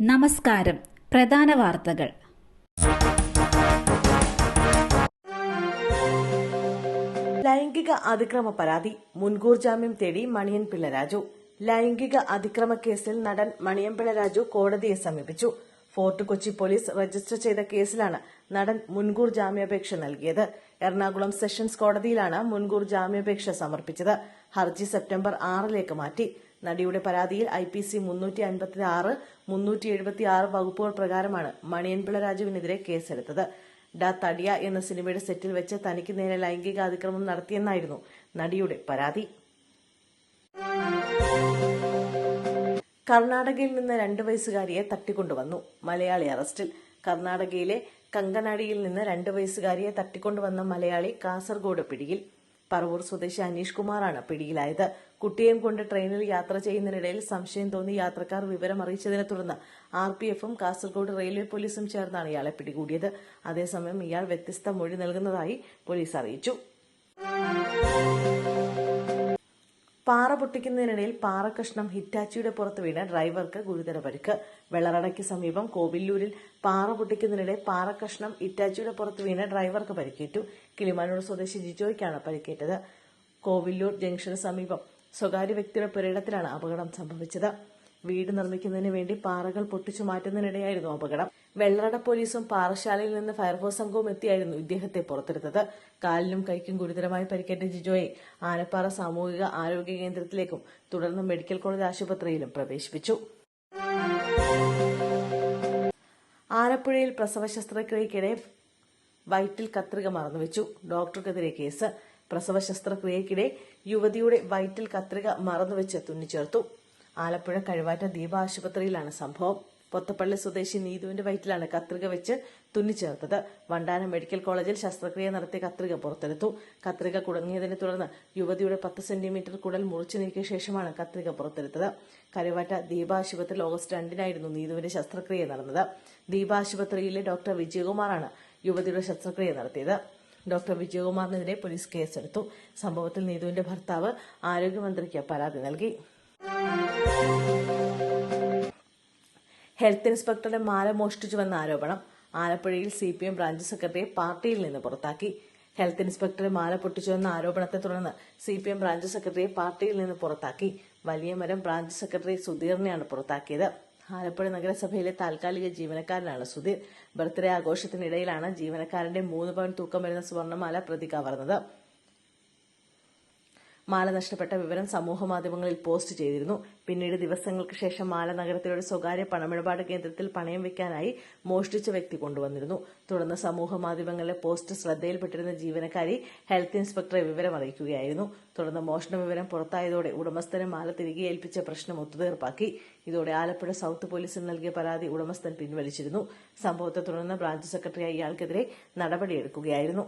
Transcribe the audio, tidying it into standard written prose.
നമസ്കാരം. പ്രധാന വാർത്തകൾ. ലൈംഗിക അതിക്രമ പരാതി, മുൻകൂർ ജാമ്യം തേടി മണിയൻപിള്ള രാജു. ലൈംഗിക അതിക്രമ കേസിൽ നടൻ മണിയൻപിള്ള രാജു കോടതിയെ സമീപിച്ചു. ഫോർട്ട് കൊച്ചി പോലീസ് രജിസ്റ്റർ ചെയ്ത കേസിലാണ് നടൻ മുൻകൂർ ജാമ്യാപേക്ഷ നൽകിയത്. എറണാകുളം സെഷൻസ് കോടതിയിലാണ് മുൻകൂർ ജാമ്യാപേക്ഷ സമർപ്പിച്ചത്. ഹർജി സെപ്റ്റംബർ 6 മാറ്റി. നടിയുടെ പരാതിയിൽ IPC 356, 376 വകുപ്പുകൾ പ്രകാരമാണ് മണിയൻപിള്ള രാജുവിനെതിരെ കേസെടുത്തത്. ഡാ തടിയ എന്ന സിനിമയുടെ സെറ്റിൽ വെച്ച് തനിക്ക് നേരെ ലൈംഗിക അതിക്രമം നടത്തിയെന്നായിരുന്നു നടിയുടെ പരാതി. കർണാടകയിൽ നിന്ന് 2 വയസ്സുകാരിയെ തട്ടിക്കൊണ്ടുവന്നു. മലയാളി അറസ്റ്റിൽ. കർണാടകയിലെ കങ്കനാടിയിൽ നിന്ന് 2 വയസ്സുകാരിയെ തട്ടിക്കൊണ്ടുവന്ന മലയാളി കാസർഗോഡ് പിടിയിൽ. പറവൂർ സ്വദേശി അനീഷ് കുമാറാണ് പിടിയിലായത്. കുട്ടിയെയും കൊണ്ട് ട്രെയിനിൽ യാത്ര ചെയ്യുന്നതിനിടയിൽ സംശയം തോന്നി യാത്രക്കാർ വിവരം അറിയിച്ചതിനെ തുടർന്ന് RPFും കാസർഗോഡ് റെയിൽവേ പോലീസും ചേർന്നാണ് ഇയാളെ പിടികൂടിയത്. അതേസമയം ഇയാൾ വ്യത്യസ്ത മൊഴി നൽകുന്നതായി പോലീസ് അറിയിച്ചു. പാറ പൊട്ടിക്കുന്നതിനിടയിൽ പാറക്കഷ്ണം ഹിറ്റാച്ചിയുടെ പുറത്ത് വീണ് ഡ്രൈവർക്ക് ഗുരുതര പരിക്ക്. വെള്ളറടയ്ക്ക് സമീപം കോവില്ലൂരിൽ പാറ പൊട്ടിക്കുന്നതിനിടെ പാറക്കഷ്ണം ഹിറ്റാച്ചിയുടെ പുറത്ത് വീണ് ഡ്രൈവർക്ക് പരിക്കേറ്റു. കിളിമാനൂർ സ്വദേശി ജിജോയ്ക്കാണ് പരിക്കേറ്റത്. കോവില്ലൂർ ജംഗ്ഷന് സമീപം സ്വകാര്യ വ്യക്തിയുടെ പുരയിടത്തിലാണ് അപകടം സംഭവിച്ചത്. വീട് നിർമ്മിക്കുന്നതിന് വേണ്ടി പാറകൾ പൊട്ടിച്ചു മാറ്റുന്നതിനിടെയായിരുന്നു അപകടം. വെള്ളറട പോലീസും പാറശാലയിൽ നിന്ന് ഫയർഫോഴ്സ് സംഘവും എത്തിയായിരുന്നു ഇദ്ദേഹത്തെ പുറത്തെടുത്തത്. കാലിനും കൈക്കും ഗുരുതരമായി പരിക്കേറ്റ ജിജോയെ ആനപ്പാറ സാമൂഹിക ആരോഗ്യ കേന്ദ്രത്തിലേക്കും തുടർന്ന് മെഡിക്കൽ കോളേജ് ആശുപത്രിയിലും പ്രവേശിപ്പിച്ചു. ആലപ്പുഴയിൽ പ്രസവ ശസ്ത്രക്രിയയ്ക്കിടെ വയറ്റിൽ കത്രിക മറന്നുവെച്ചു. ഡോക്ടർക്കെതിരെ കേസ്. പ്രസവ ശസ്ത്രക്രിയയ്ക്കിടെ യുവതിയുടെ വയറ്റിൽ കത്രിക മറന്നുവെച്ച് തുന്നിച്ചേർത്തു. ആലപ്പുഴ കഴുവാറ്റ ദീപ ആശുപത്രിയിലാണ് സംഭവം. പൊത്തപ്പള്ളി സ്വദേശി നീതുവിന്റെ വയറ്റിലാണ് കത്രിക വെച്ച് തുന്നിച്ചേർത്തത്. വണ്ടാനം മെഡിക്കൽ കോളേജിൽ ശസ്ത്രക്രിയ നടത്തിയ കത്രിക പുറത്തെടുത്തു. കത്രിക കുടുങ്ങിയതിനെ തുടർന്ന് യുവതിയുടെ 10 സെന്റിമീറ്റർ കുടൽ മുറിച്ചു നീക്കിയ ശേഷമാണ് കത്രിക പുറത്തെടുത്തത്. കരുവാറ്റ ദീപ ആശുപത്രിയിൽ ഓഗസ്റ്റ് 2 നീതുവിന്റെ ശസ്ത്രക്രിയ നടന്നത്. ദീപ ആശുപത്രിയിലെ ഡോക്ടർ വിജയകുമാറാണ് യുവതിയുടെ ശസ്ത്രക്രിയ നടത്തിയത്. ഡോക്ടർ വിജയകുമാറിനെതിരെ പോലീസ് കേസെടുത്തു. സംഭവത്തിൽ നീതുവിന്റെ ഭർത്താവ് ആരോഗ്യമന്ത്രിക്ക് പരാതി നൽകി. ഹെൽത്ത് ഇൻസ്പെക്ടറുടെ മാല മോഷ്ടിച്ചുവെന്ന ആരോപണം. ആലപ്പുഴയിൽ CPM ബ്രാഞ്ച് സെക്രട്ടറിയെ പാർട്ടിയിൽ നിന്ന് പുറത്താക്കി. ഹെൽത്ത് ഇൻസ്പെക്ടറെ മാല പൊട്ടിച്ചുവെന്ന ആരോപണത്തെ തുടർന്ന് CPM ബ്രാഞ്ച് സെക്രട്ടറിയെ പാർട്ടിയിൽ നിന്ന് പുറത്താക്കി. വലിയമരം ബ്രാഞ്ച് സെക്രട്ടറി സുധീറിനെയാണ് പുറത്താക്കിയത്. ആലപ്പുഴ നഗരസഭയിലെ താൽക്കാലിക ജീവനക്കാരനാണ് സുധീർ. ബർത്ത്ഡേ ആഘോഷത്തിനിടയിലാണ് ജീവനക്കാരന്റെ 3 പവൻ തൂക്കം വരുന്ന സ്വർണ്ണമാല പ്രതി കവർന്നത്. മാല നഷ്ടപ്പെട്ട വിവരം സമൂഹമാധ്യമങ്ങളിൽ പോസ്റ്റ് ചെയ്തിരുന്നു. പിന്നീട് ദിവസങ്ങൾക്ക് ശേഷം മാല നഗരത്തിലെ ഒരു സ്വകാര്യ പണമിടപാട് കേന്ദ്രത്തിൽ പണയം വെക്കാനായി മോഷ്ടിച്ച വ്യക്തി കൊണ്ടുവന്നിരുന്നു. തുടർന്ന് സമൂഹമാധ്യമങ്ങളിലെ പോസ്റ്റ് ശ്രദ്ധയിൽപ്പെട്ടിരുന്ന ജീവനക്കാരി ഹെൽത്ത് ഇൻസ്പെക്ടറെ വിവരം അറിയിക്കുകയായിരുന്നു. തുടർന്ന് മോഷണ വിവരം പുറത്തായതോടെ ഉടമസ്ഥനെ മാല തിരികെ ഏൽപ്പിച്ച പ്രശ്നം ഒത്തുതീർപ്പാക്കി. ഇതോടെ ആലപ്പുഴ സൌത്ത് പോലീസിന് നൽകിയ പരാതി ഉടമസ്ഥൻ പിൻവലിച്ചിരുന്നു. സംഭവത്തെ തുടർന്ന് ബ്രാഞ്ച് സെക്രട്ടറിയായ ഇയാൾക്കെതിരെ നടപടിയെടുക്കുകയായിരുന്നു.